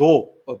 2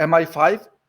MI5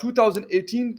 2018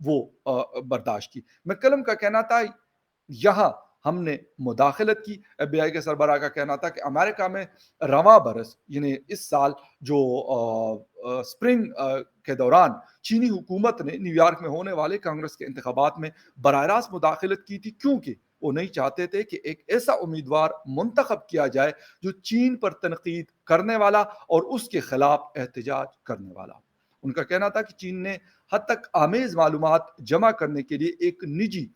وہ برداشت کی۔ میکلم کا کہنا تھا یہاں ہم نے مداخلت کی۔ ایف بی آئی کے سربراہ کا کہنا تھا کہ امریکہ میں رواں برس یعنی اس سال جو اسپرنگ کے دوران چینی حکومت نے نیو یارک میں ہونے والے کانگریس کے انتخابات میں براہ راست مداخلت کی تھی، کیونکہ وہ نہیں چاہتے تھے کہ ایک ایسا امیدوار منتخب کیا جائے جو چین پر تنقید کرنے والا اور اس کے خلاف احتجاج کرنے والا۔ ان کا کہنا تھا کہ چین نے حد تک آمیز معلومات جمع کرنے کے لیے ایک نجی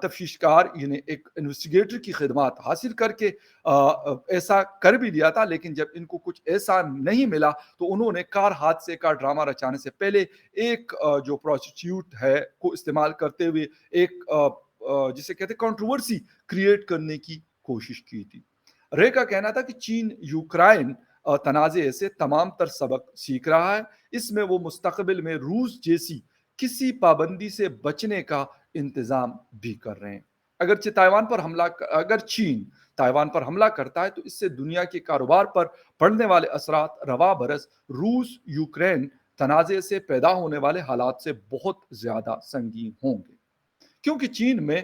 تفتیش کار یعنی ایک انویسٹیگیٹر کی خدمات حاصل کر کے ایسا کر بھی لیا تھا، لیکن جب ان کو کچھ ایسا نہیں ملا تو انہوں نے کار حادثے کا ڈرامہ رچانے سے پہلے ایک جو پروسٹیٹیوٹ ہے کو استعمال کرتے ہوئے ایک جسے کہتے ہیں کنٹروورسی کریٹ کرنے کی کوشش کی تھی۔ رے کا کہنا تھا کہ چین یوکرائن تنازع سے تمام تر سبق سیکھ رہا ہے، اس میں وہ مستقبل میں روس جیسی کسی پابندی سے بچنے کا انتظام بھی کر رہے ہیں۔ اگر چین تائیوان پر حملہ کرتا ہے تو اس سے دنیا کے کاروبار پر پڑنے والے اثرات رواں برس روس یوکرین تنازع سے پیدا ہونے والے حالات سے بہت زیادہ سنگین ہوں گے، کیونکہ چین میں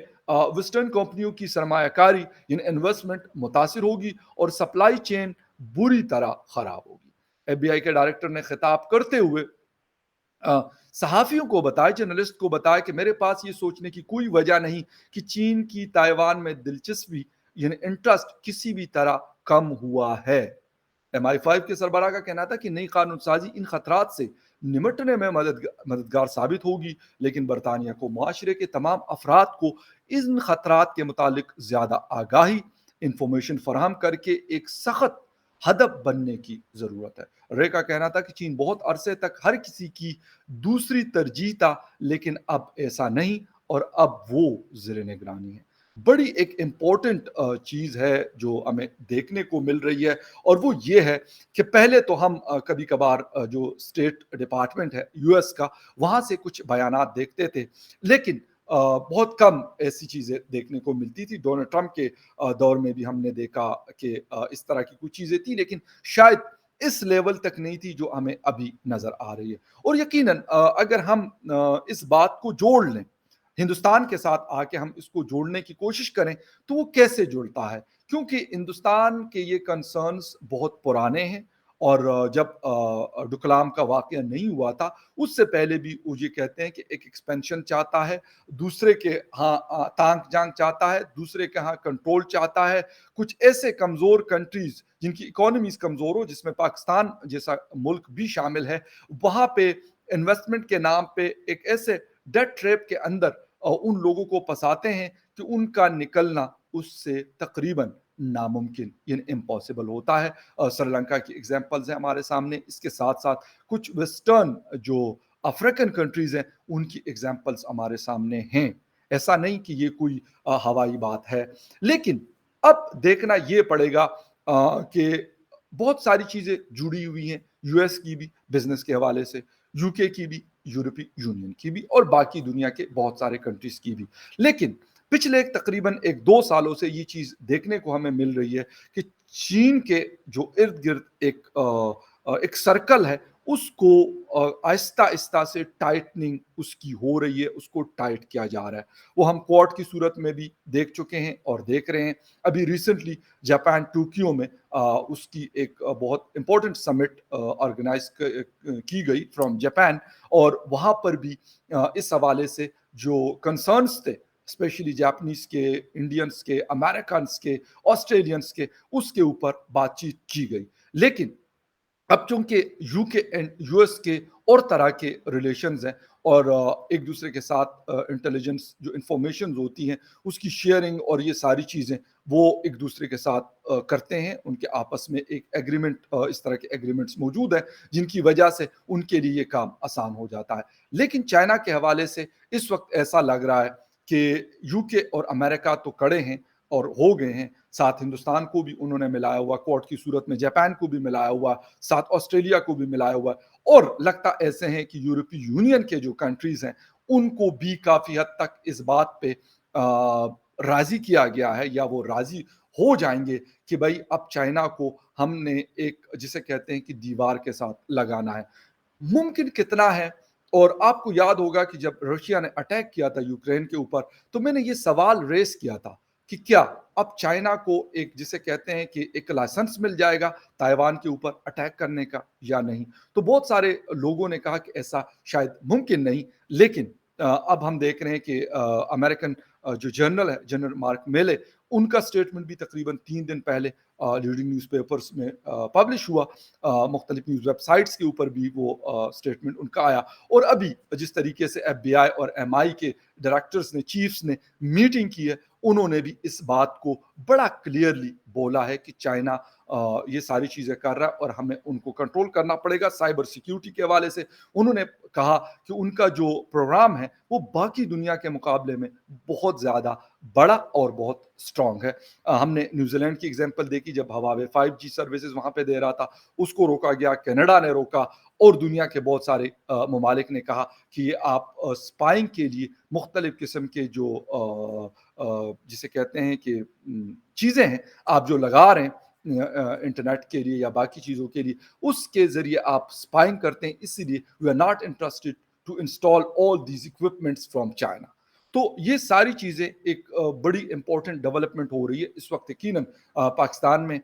ویسٹرن کمپنیوں کی سرمایہ کاری یعنی انویسٹمنٹ متاثر ہوگی اور سپلائی چین بری طرح خراب ہوگی۔ ایف بی آئی کے ڈائریکٹر نے خطاب کرتے ہوئے صحافیوں کو بتایا، جرنلسٹ کو بتایا کہ میرے پاس یہ سوچنے کی کوئی وجہ نہیں کہ چین کی تائیوان میں دلچسپی یعنی انٹرسٹ کسی بھی طرح کم ہوا ہے۔ ایم آئی 5 کے سربراہ کا کہنا تھا کہ نئی قانون سازی ان خطرات سے نمٹنے میں مددگار ثابت ہوگی، لیکن برطانیہ کو معاشرے کے تمام افراد کو ان خطرات کے متعلق زیادہ آگاہی انفارمیشن فراہم کر کے ایک سخت ہدف بننے کی ضرورت ہے۔ رے کا کہنا تھا کہ چین بہت عرصے تک ہر کسی کی دوسری ترجیح تھا، لیکن اب ایسا نہیں اور اب وہ زیر نگرانی ہے۔ بڑی ایک امپورٹنٹ چیز ہے جو ہمیں دیکھنے کو مل رہی ہے، اور وہ یہ ہے کہ پہلے تو ہم کبھی کبھار جو اسٹیٹ ڈپارٹمنٹ ہے یو ایس کا، وہاں سے کچھ بیانات دیکھتے تھے، لیکن بہت کم ایسی چیزیں دیکھنے کو ملتی تھی۔ ڈونلڈ ٹرمپ کے دور میں بھی ہم نے دیکھا کہ اس طرح کی کچھ چیزیں تھیں، لیکن شاید اس لیول تک نہیں تھی جو ہمیں ابھی نظر آ رہی ہے۔ اور یقیناً اگر ہم اس بات کو جوڑ لیں ہندوستان کے ساتھ آ کے ہم اس کو جوڑنے کی کوشش کریں تو وہ کیسے جڑتا ہے، کیونکہ ہندوستان کے یہ کنسرنز بہت پرانے ہیں، اور جب ڈکلام کا واقعہ نہیں ہوا تھا اس سے پہلے بھی وہ یہ کہتے ہیں کہ ایک ایکسپینشن چاہتا ہے، دوسرے کے ہاں تانک جانگ چاہتا ہے، دوسرے کے ہاں کنٹرول چاہتا ہے، کچھ ایسے کمزور کنٹریز جن کی اکانومیز کمزور ہو، جس میں پاکستان جیسا ملک بھی شامل ہے، وہاں پہ انویسٹمنٹ کے نام پہ ایک ایسے ڈیٹ ٹریپ کے اندر ان لوگوں کو پھنساتے ہیں کہ ان کا نکلنا اس سے تقریباً ناممکن یعنی امپاسبل ہوتا ہے۔ سری لنکا کی ایگزامپلز ہیں ہمارے سامنے، اس کے ساتھ ساتھ کچھ ویسٹرن جو افریقن کنٹریز ہیں ان کی ایگزامپلز ہمارے سامنے ہیں۔ ایسا نہیں کہ یہ کوئی ہوائی بات ہے، لیکن اب دیکھنا یہ پڑے گا کہ بہت ساری چیزیں جڑی ہوئی ہیں، یو ایس کی بھی بزنس کے حوالے سے، یو کے کی بھی، یورپی یونین کی بھی، اور باقی دنیا کے بہت سارے کنٹریز کی بھی۔ لیکن پچھلے تقریباً 1-2 سالوں سے یہ چیز دیکھنے کو ہمیں مل رہی ہے کہ چین کے جو ارد گرد ایک سرکل ہے اس کو آہستہ آہستہ سے ٹائٹننگ اس کی ہو رہی ہے، اس کو ٹائٹ کیا جا رہا ہے۔ وہ ہم کوارڈ کی صورت میں بھی دیکھ چکے ہیں اور دیکھ رہے ہیں۔ ابھی ریسنٹلی جاپان ٹوکیو میں اس کی ایک بہت امپورٹنٹ سمٹ آرگنائز کی گئی فرام جاپان، اور وہاں پر بھی اس حوالے سے جو کنسرنس تھے اسپیشلی جاپنیز کے، انڈینس کے، امریکنس کے، آسٹریلینس کے، اس کے اوپر بات چیت کی گئی۔ لیکن اب چونکہ یو کے اینڈ یو ایس کے اور طرح کے ریلیشنز ہیں، اور ایک دوسرے کے ساتھ انٹیلیجنس جو انفارمیشنز ہوتی ہیں اس کی شیئرنگ اور یہ ساری چیزیں وہ ایک دوسرے کے ساتھ کرتے ہیں، ان کے آپس میں ایک ایگریمنٹ، اس طرح کے ایگریمنٹس موجود ہیں جن کی وجہ سے ان کے لیے یہ کام آسان ہو جاتا ہے۔ لیکن چائنا کے حوالے سے اس وقت ایسا لگ رہا ہے کہ یو کے اور امریکہ تو کڑے ہیں اور ہو گئے ہیں، ساتھ ہندوستان کو بھی انہوں نے ملایا ہوا، کوارڈ کی صورت میں جاپان کو بھی ملایا ہوا، ساتھ آسٹریلیا کو بھی ملایا ہوا، اور لگتا ایسے ہیں کہ یورپی یونین کے جو کنٹریز ہیں ان کو بھی کافی حد تک اس بات پہ راضی کیا گیا ہے، یا وہ راضی ہو جائیں گے کہ بھائی اب چائنا کو ہم نے ایک جسے کہتے ہیں کہ دیوار کے ساتھ لگانا ہے۔ ممکن کتنا ہے اور آپ کو یاد ہوگا کہ جب رشیا نے اٹیک کیا تھا یوکرین کے اوپر، تو میں نے یہ سوال ریز کیا تھا کہ کیا اب چائنا کو ایک جسے کہتے ہیں کہ ایک لائسنس مل جائے گا تائیوان کے اوپر اٹیک کرنے کا یا نہیں؟ تو بہت سارے لوگوں نے کہا کہ ایسا شاید ممکن نہیں، لیکن اب ہم دیکھ رہے ہیں کہ امریکن جو جنرل ہے، جنرل مارک میلے، ان کا سٹیٹمنٹ بھی تقریباً 3 دن پہلے لیڈنگ نیوز پیپرز میں پبلش ہوا، مختلف نیوز ویب سائٹس کے اوپر بھی وہ سٹیٹمنٹ ان کا آیا۔ اور ابھی جس طریقے سے ایف بی آئی اور ایم آئی کے ڈائریکٹرز نے، چیفز نے میٹنگ کی ہے، انہوں نے بھی اس بات کو بڑا کلیئرلی بولا ہے کہ چائنا یہ ساری چیزیں کر رہا ہے اور ہمیں ان کو کنٹرول کرنا پڑے گا سائبر سیکیورٹی کے حوالے سے۔ انہوں نے کہا کہ ان کا جو پروگرام ہے وہ باقی دنیا کے مقابلے میں بہت زیادہ بڑا اور بہت اسٹرانگ ہے۔ ہم نے نیوزی لینڈ کی ایگزامپل دیکھی، جب ہواوے 5G سروسز وہاں پہ دے رہا تھا، اس کو روکا گیا، کینیڈا نے روکا، اور دنیا کے بہت سارے ممالک نے کہا کہ یہ آپ اسپائنگ کے لیے مختلف قسم کے جو جسے کہتے ہیں کہ چیزیں ہیں آپ جو لگا رہے ہیں انٹرنیٹ کے لیے یا باقی چیزوں کے لیے، اس کے ذریعے آپ اسپائنگ کرتے ہیں، اسی لیے we are not interested to install all these equipments from China. تو یہ ساری چیزیں ایک بڑی امپورٹنٹ ڈیولپمنٹ ہو رہی ہے اس وقت۔ یقیناً پاکستان میں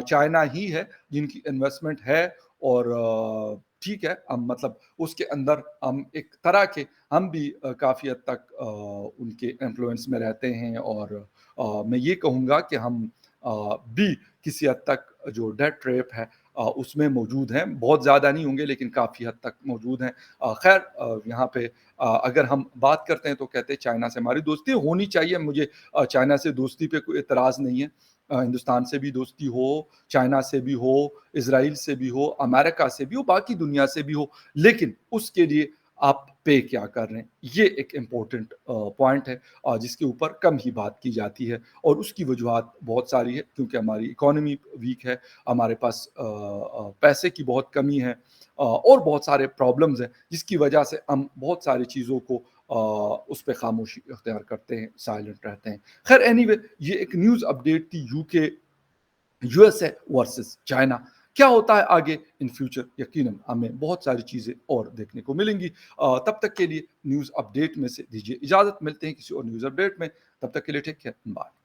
چائنا ہی ہے جن کی انویسٹمنٹ ہے، اور ٹھیک ہے، ہم مطلب اس کے اندر ہم ایک طرح کے ہم بھی کافی حد تک ان کے انفلوئنس میں رہتے ہیں، اور میں یہ کہوں گا کہ ہم بھی کسی حد تک جو ڈیٹ ٹریپ ہے اس میں موجود ہیں، بہت زیادہ نہیں ہوں گے لیکن کافی حد تک موجود ہیں۔ خیر یہاں پہ اگر ہم بات کرتے ہیں تو کہتے ہیں چائنا سے ہماری دوستی ہونی چاہیے، مجھے چائنا سے دوستی پہ کوئی اعتراض نہیں ہے، ہندوستان سے بھی دوستی ہو، چائنا سے بھی ہو، اسرائیل سے بھی ہو، امریکہ سے بھی ہو، باقی دنیا سے بھی ہو، لیکن اس کے لیے آپ پے کیا کر رہے ہیں، یہ ایک امپورٹنٹ پوائنٹ ہے جس کے اوپر کم ہی بات کی جاتی ہے، اور اس کی وجوہات بہت ساری ہے، کیونکہ ہماری اکانومی ویک ہے، ہمارے پاس پیسے کی بہت کمی ہے، اور بہت سارے پرابلمز ہیں جس کی وجہ سے ہم بہت ساری چیزوں کو اس پہ خاموشی اختیار کرتے ہیں، سائلنٹ رہتے ہیں۔ خیر اینی وے، یہ ایک نیوز اپڈیٹ تھی U S A versus China. کیا ہوتا ہے آگے ان فیوچر، یقیناً ہمیں بہت ساری چیزیں اور دیکھنے کو ملیں گی۔ تب تک کے لیے نیوز اپڈیٹ میں سے دیجیے اجازت، ملتے ہیں کسی اور نیوز اپڈیٹ میں، تب تک کے لیے ٹیک کیئر، بائے۔